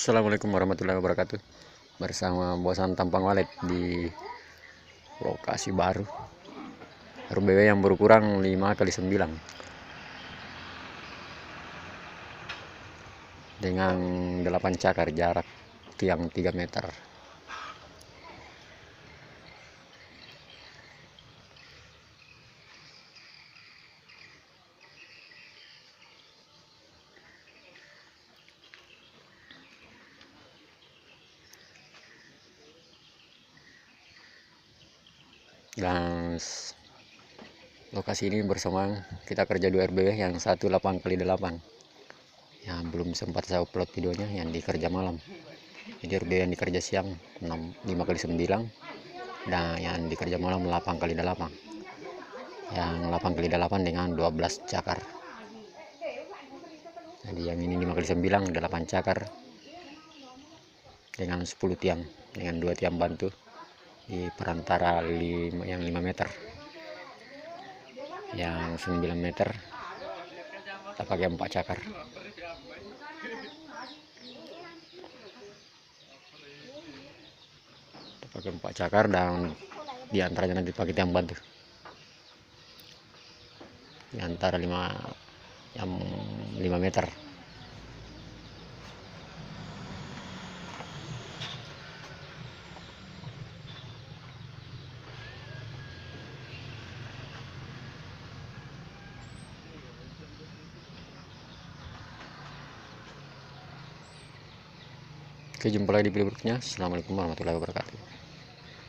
Assalamualaikum warahmatullahi wabarakatuh. Bersama Bosan Tampang Walet di lokasi baru. RBW yang berkurang 5x9 dengan 8 cakar, jarak tiang 3 meter. Dan lokasi ini bersama kita kerja 2 RBW, yang satu 8x8 yang belum sempat saya upload videonya, yang dikerja malam. Jadi RBW yang dikerja siang 5x9 dan yang dikerja malam 8x8, yang 8x8 dengan 12 cakar. Jadi yang ini 5x9 8 cakar dengan 10 tiang, dengan 2 tiang bantu di perantara yang 5 meter, yang 9 meter kita pakai 4 cakar. Kita pakai 4 cakar dan diantaranya nanti pakai tiang bantu di antara 5 meter. Oke, jumpa lagi di video berikutnya. Assalamualaikum warahmatullahi wabarakatuh.